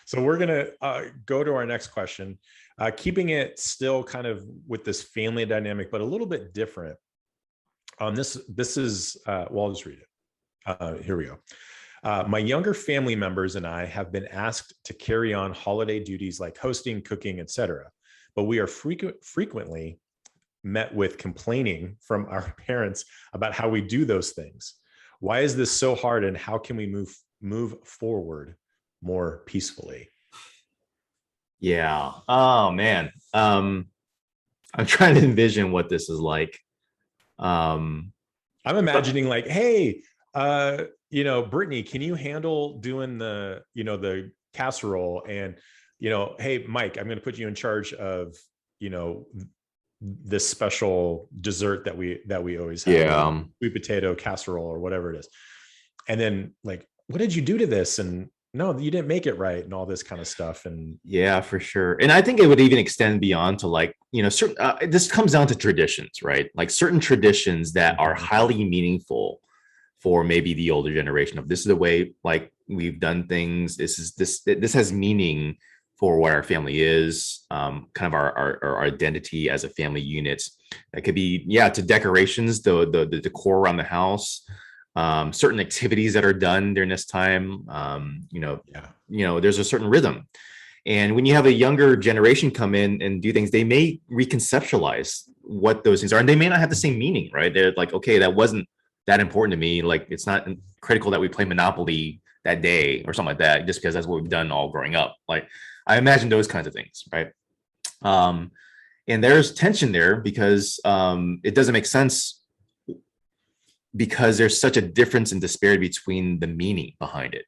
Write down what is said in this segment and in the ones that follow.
So we're gonna go to our next question, keeping it still kind of with this family dynamic, but a little bit different. This is well, I'll just read it. Here we go. My younger family members and I have been asked to carry on holiday duties like hosting, cooking, etc. But we are frequently met with complaining from our parents about how we do those things. Why is this so hard, and how can we move forward more peacefully? Yeah. Oh man. I'm trying to envision what this is like. I'm imagining like, hey, Brittany, can you handle doing the casserole? And, hey, Mike, I'm going to put you in charge of, this special dessert that we always have, Yeah. sweet potato casserole or whatever it is. And then like, what did you do to this? And no, you didn't make it right, and all this kind of stuff. And Yeah, for sure. And I think it would even extend beyond to like, certain, this comes down to traditions, right? Like certain traditions that are highly meaningful for maybe the older generation of this is the way like we've done things. This has meaning for what our family is, kind of our identity as a family unit. That could be, yeah, to decorations, the decor around the house, certain activities that are done during this time. There's a certain rhythm. And when you have a younger generation come in and do things, they may reconceptualize what those things are, and they may not have the same meaning, right? They're like, okay, that wasn't that important to me. Like, it's not critical that we play Monopoly that day or something like that, just because that's what we've done all growing up. Like, I imagine those kinds of things, right? And there's tension there because it doesn't make sense because there's such a difference in disparity between the meaning behind it.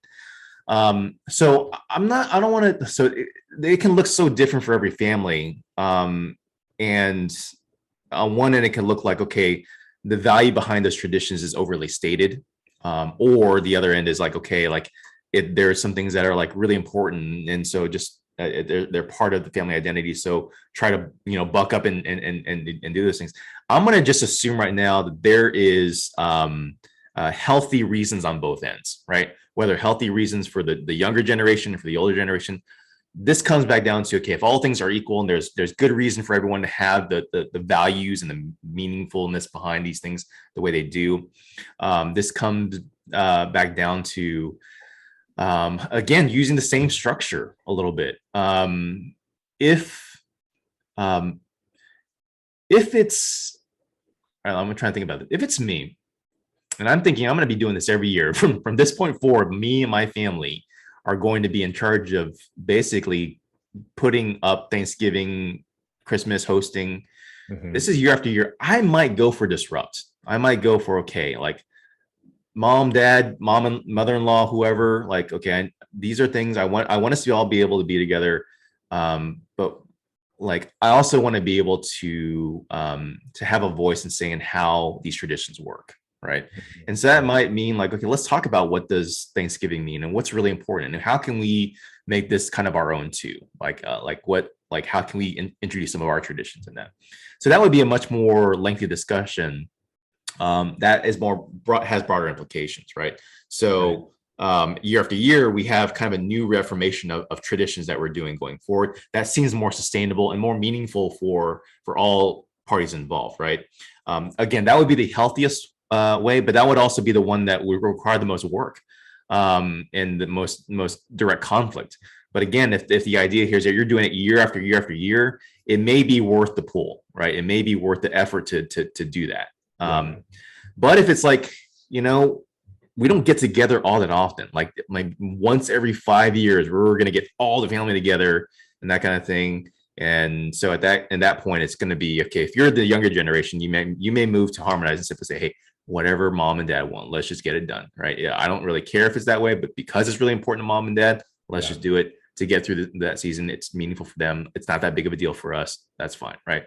So I don't want to, so it can look so different for every family. And on one end, it can look like, okay, the value behind those traditions is overly stated. Or the other end is like, okay, like there are some things that are like really important. And so just, they're part of the family identity. So try to, buck up and do those things. I'm going to just assume right now that there is healthy reasons on both ends, right? Whether healthy reasons for the younger generation, for the older generation. This comes back down to, okay, if all things are equal and there's good reason for everyone to have the values and the meaningfulness behind these things the way they do. This comes back down to, again, using the same structure a little bit. If it's, I'm trying to think about it. If it's me, and I'm thinking I'm going to be doing this every year from this point forward, me and my family are going to be in charge of basically putting up Thanksgiving, Christmas, hosting. Mm-hmm. This is year after year. I might go for disrupt. I might go for, okay, like mom, dad, mom and mother-in-law, whoever, like, okay, these are things I want us to all be able to be together. But like, I also want to be able to have a voice in saying how these traditions work. Right. And so that might mean like, okay, let's talk about what does Thanksgiving mean and what's really important and how can we make this kind of our own too? Like how can we introduce some of our traditions in that? So that would be a much more lengthy discussion that is has broader implications. Right. So year after year, we have kind of a new reformation of traditions that we're doing going forward. That seems more sustainable and more meaningful for all parties involved. Right. Again, that would be the healthiest way, but that would also be the one that would require the most work and the most direct conflict. But again, if the idea here is that you're doing it year after year after year, it may be worth the pull, right? It may be worth the effort to do that. But if it's like, we don't get together all that often, like once every 5 years, we're going to get all the family together and that kind of thing. And so at that point, it's going to be, okay, if you're the younger generation, you may move to harmonize and simply say, hey, whatever mom and dad want, let's just get it done. Right. Yeah. I don't really care if it's that way, but because it's really important to mom and dad, let's just do it to get through that season. It's meaningful for them. It's not that big of a deal for us. That's fine. Right.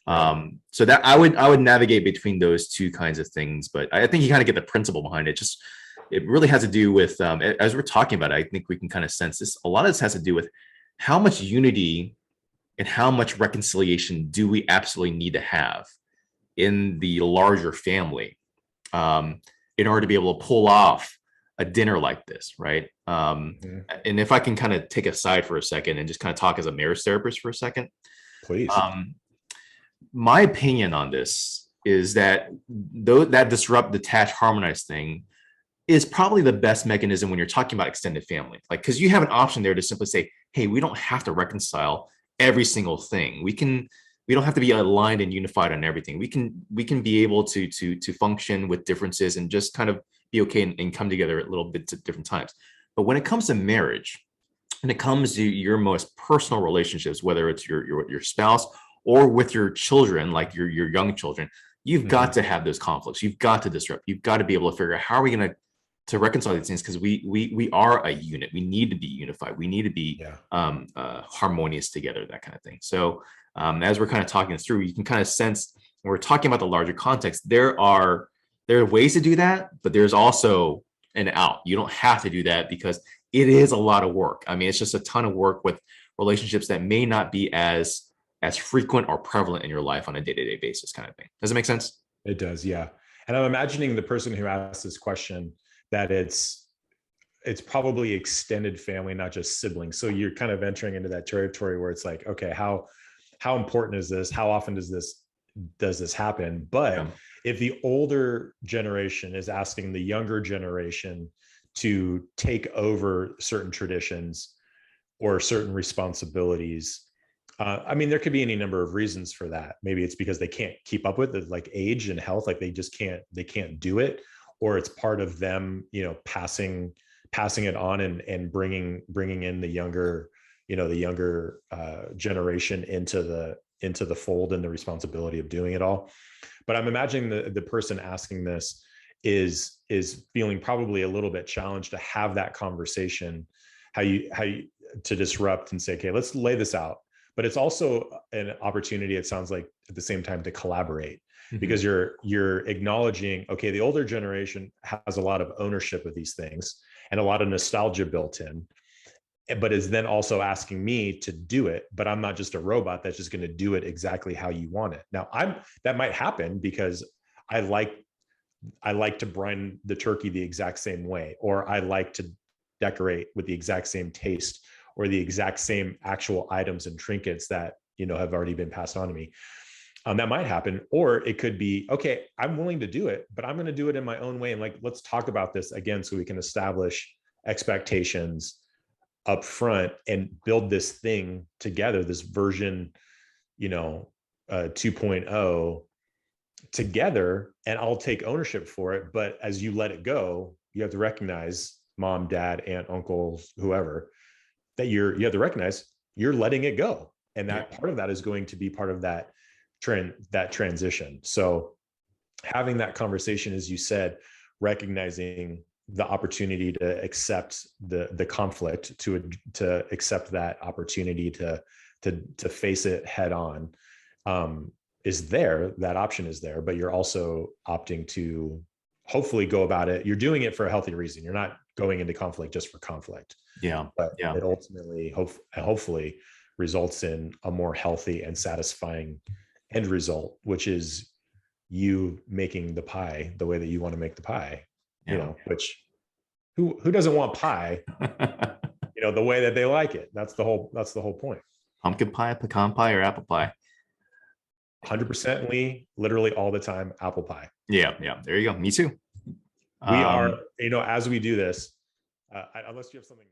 So that I would navigate between those two kinds of things, but I think you kind of get the principle behind it. Just, it really has to do with, as we're talking about it, I think we can kind of sense this. A lot of this has to do with how much unity and how much reconciliation do we absolutely need to have in the larger family in order to be able to pull off a dinner like this, right? Mhm. And if I can kind of take a side for a second and just kind of talk as a marriage therapist for a second, Please. my opinion on this is that though that disrupt, detach, harmonize thing is probably the best mechanism when you're talking about extended family. Like, because you have an option there to simply say, hey, we don't have to reconcile every single thing. We don't have to be aligned and unified on everything. We can be able to function with differences and just kind of be okay and come together at little bits at different times. But when it comes to marriage, when it comes to your most personal relationships, whether it's your spouse or with your children, like your young children, you've got to have those conflicts. You've got to disrupt. You've got to be able to figure out how are we going to reconcile these things, because we are a unit. We need to be unified. We need to be harmonious together, that kind of thing. So as we're kind of talking this through, you can kind of sense when we're talking about the larger context, there are ways to do that, but there's also an out. You don't have to do that because it is a lot of work. I mean, it's just a ton of work with relationships that may not be as frequent or prevalent in your life on a day-to-day basis, kind of thing. Does it make sense? It does, yeah. And I'm imagining the person who asked this question, that it's probably extended family, not just siblings. So you're kind of entering into that territory where it's like, okay, how important is this? How often does this happen? But if the older generation is asking the younger generation to take over certain traditions or certain responsibilities, I mean, there could be any number of reasons for that. Maybe it's because they can't keep up with it, like age and health, like they just can't do it, or it's part of them, passing it on and bringing in the younger generation into the fold and the responsibility of doing it all. But I'm imagining the person asking this is feeling probably a little bit challenged to have that conversation, how you to disrupt and say, okay, let's lay this out. But it's also an opportunity, it sounds like, at the same time, to collaborate, because you're acknowledging, okay, the older generation has a lot of ownership of these things and a lot of nostalgia built in, but is then also asking me to do it. But I'm not just a robot that's just going to do it exactly how you want it. Now, that might happen because I like to brine the turkey the exact same way, or I like to decorate with the exact same taste, or the exact same actual items and trinkets that have already been passed on to me. That might happen. Or it could be, okay, I'm willing to do it, but I'm going to do it in my own way. And like, let's talk about this again so we can establish expectations up front and build this thing together, this version 2.0 together, and I'll take ownership for it. But as you let it go, you have to recognize, mom, dad, aunt, uncles, whoever, that you have to recognize you're letting it go. And that part of that is going to be part of that transition. So having that conversation, as you said, recognizing the opportunity to accept the conflict, to accept that opportunity to face it head on, is there. That option is there, but you're also opting to hopefully go about it. You're doing it for a healthy reason. You're not going into conflict just for conflict. But it ultimately hopefully results in a more healthy and satisfying end result, which is you making the pie the way that you want to make the pie. Which who doesn't want pie the way that they like it? That's the whole point. Pumpkin pie, pecan pie, or apple pie? 100% Lee, literally all the time, apple pie. Yeah, there you go. Me too. We are, as we do this, unless you have something